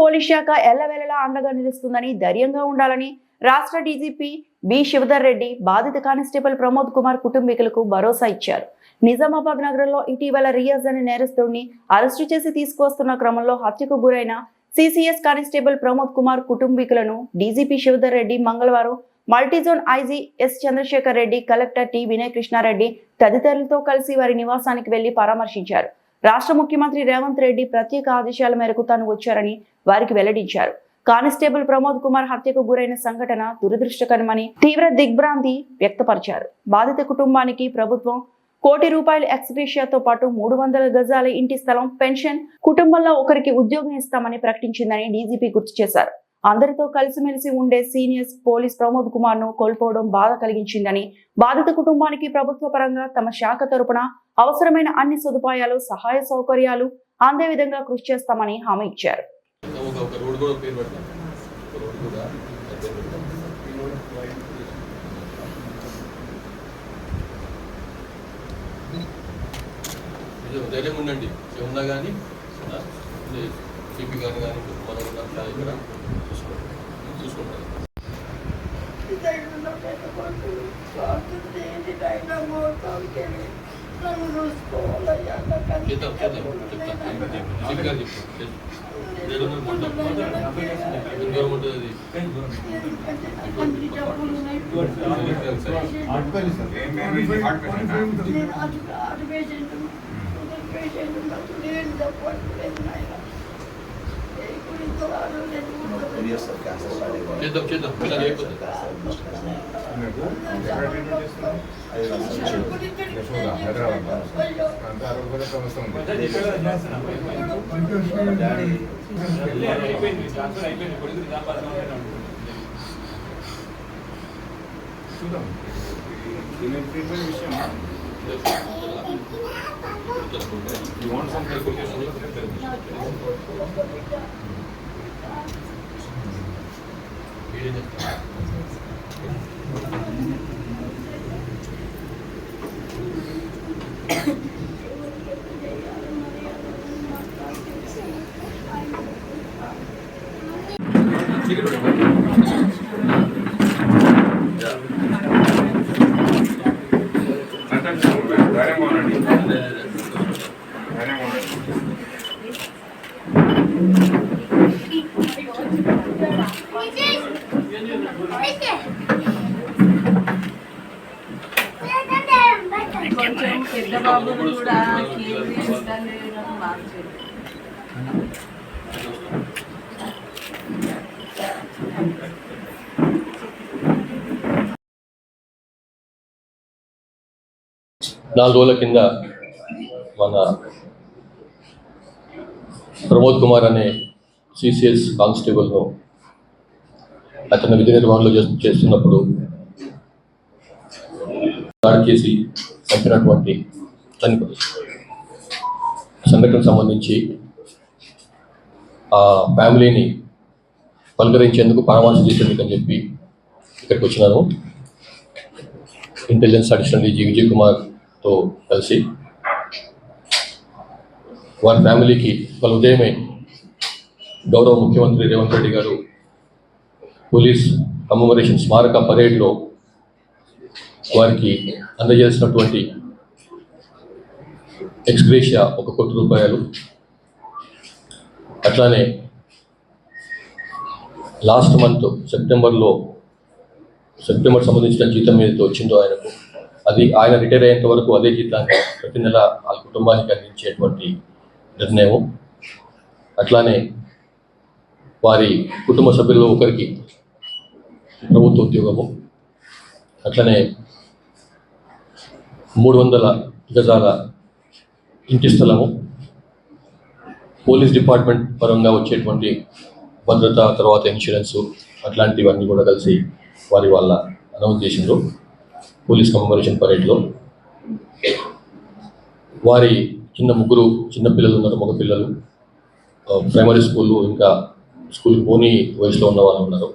Police శాఖ ఎల్లవేళలా అండగా నిలుస్తుందని, ధైర్యంగా ఉండాలని రాష్ట్ర డీజీపీ బి శివధర్ రెడ్డి బాధిత కానిస్టేబుల్ ప్రమోద్ కుమార్ కుటుంబీకులకు భరోసా ఇచ్చారు. నిజామాబాద్ నగరంలో ఇటీవల రియాజ్ అనే నేరస్తుడిని అరెస్టు చేసి తీసుకువస్తున్న క్రమంలో హత్యకు గురైన సిసిఎస్ కానిస్టేబుల్ ప్రమోద్ కుమార్ కుటుంబీకులను డీజీపీ శివధర్ రెడ్డి మంగళవారం multizone IG S Chandrasekhar Reddy, collector T Vinay Krishna Reddy తదితరులతో కలిసి వారి నివాసానికి వెళ్లి పరామర్శించారు. రాష్ట్ర ముఖ్యమంత్రి రేవంత్ రెడ్డి ప్రత్యేక ఆదేశాల మేరకు తాను వచ్చారని వారికి వెల్లడించారు. కానిస్టేబుల్ ప్రమోద్ కుమార్ హత్యకు గురైన సంఘటన దురదృష్టకరమని తీవ్ర దిగ్భ్రాంతి వ్యక్తపరిచారు. బాధిత కుటుంబానికి ప్రభుత్వం ₹1 కోటి ఎక్స్గ్రేషియాతో పాటు 300 గజాల ఇంటి స్థలం, పెన్షన్, కుటుంబంలో ఒకరికి ఉద్యోగం ఇస్తామని ప్రకటించిందని డీజీపీ గుర్తు చేశారు. అందరితో కలిసిమెలిసి ఉండే సీనియర్ పోలీస్ ప్రమోద్ కుమార్ ను కోల్పోవడం బాధ కలిగించిందని, బాధిత కుటుంబానికి ప్రభుత్వ పరంగా తమ శాఖ తరపున అవసరమైన అన్ని సదుపాయాలు, సహాయ సౌకర్యాలు అందే విధంగా కృషి చేస్తామని హామీ ఇచ్చారు. ధైర్యం ఉండండి, ఏమన్నా కానీ సిపి గారు కానీ మనం ఇక్కడ చూసుకుంటాం. దూరం ఉంటుంది చేద్దాం You want some clarification? కొంచెం పెద్ద బాబును కూడా కేంద్రీకరించడం మార్చారు. నాలుగు రోజుల కింద మన ప్రమోద్ కుమార్ అనే సిసిఎస్ కానిస్టేబుల్ను అతను విధి నిర్వహణలో చేస్తున్నప్పుడు దాడి చేసి చంపినటువంటి సంఘటనకు సంబంధించి ఆ ఫ్యామిలీని పలకరించేందుకు పరామర్శ చేసేందుకు అని చెప్పి ఇక్కడికి వచ్చినాను. ఇంటెలిజెన్స్ అడిషనల్ డీజీ విజయ్ కుమార్తో కలిసి వారి ఫ్యామిలీకి వాళ్ళ ఉదయమే గౌరవ ముఖ్యమంత్రి రేవంత్ రెడ్డి గారు పోలీస్ కమమరేషన్ స్మారక పరేడ్లో వారికి అందజేసినటువంటి ఎక్స్గ్రేషియా ₹1 కోటి, అట్లానే లాస్ట్ మంత్ సెప్టెంబర్ సంబంధించిన జీతం ఏదైతే వచ్చిందో ఆయనకు, అది ఆయన రిటైర్ అయ్యేంత వరకు అదే జీతాన్ని ప్రతి నెల వాళ్ళ కుటుంబానికి అందించేటువంటి నిర్ణయం. అట్లానే వారి కుటుంబ సభ్యుల్లో ఒకరికి ప్రభుత్వ ఉద్యోగము, అట్లనే 300 గజాల ఇంటి స్థలము, పోలీస్ డిపార్ట్మెంట్ పరంగా వచ్చేటువంటి భద్రత, తర్వాత ఇన్సూరెన్సు, అట్లాంటివన్నీ కూడా కలిసి వాళ్ళ అనౌన్స్ చేసిండ్రు పోలీస్ కమమరేషన్ పరేడ్లో. వారి ముగ్గురు చిన్న పిల్లలు ఉన్నారు, మగ పిల్లలు, ప్రైమరీ స్కూళ్ళు ఇంకా స్కూల్కి పోని వయసులో ఉన్న వాళ్ళు ఉన్నారు.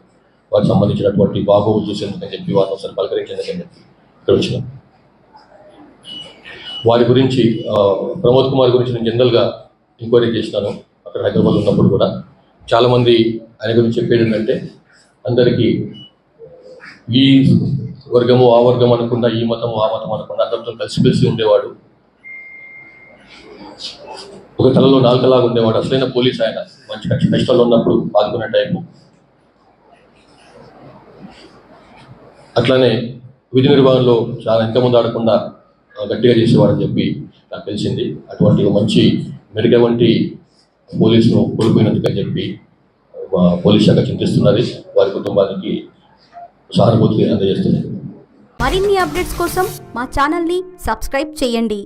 వారికి సంబంధించినటువంటి బాగోగు చూసేందుకని చెప్పి వారిని ఒకసారి పలకరించేందుకని చెప్పి ఇక్కడ వచ్చినాం. వారి గురించి ప్రమోద్ కుమార్ గురించి నేను జనరల్గా ఎంక్వైరీ చేసినాను అక్కడ హైదరాబాద్ ఉన్నప్పుడు కూడా. చాలామంది ఆయన గురించి చెప్పేది ఏంటంటే అందరికీ ఈ వర్గము ఆ వర్గం అనకుండా, ఈ మతము ఆ మతం అనకుండా అందరితో కలిసిమెలిసి ఉండేవాడు. ఒక తలలో నాలుకలాగా ఉండేవాడు. అసలైన పోలీస్ ఆయన. మంచి కష్టంలో ఉన్నప్పుడు పాల్గొనే టైపు. అట్లానే విధి నిర్వహణలో చాలా వెనక ముందు ఆడకుండా గట్టిగా చేసేవాడని చెప్పి నాకు తెలిసింది. అటువంటి మంచి మెరుగ వంటి పోలీసును కోల్పోయినందుకని చెప్పి పోలీస్ శాఖ చింతిస్తున్నది. వారి కుటుంబానికి సహానుభూతి అందజేస్తుంది. మరిన్ని అప్డేట్స్ కోసం మా ఛానల్ని సబ్స్క్రైబ్ చేయండి.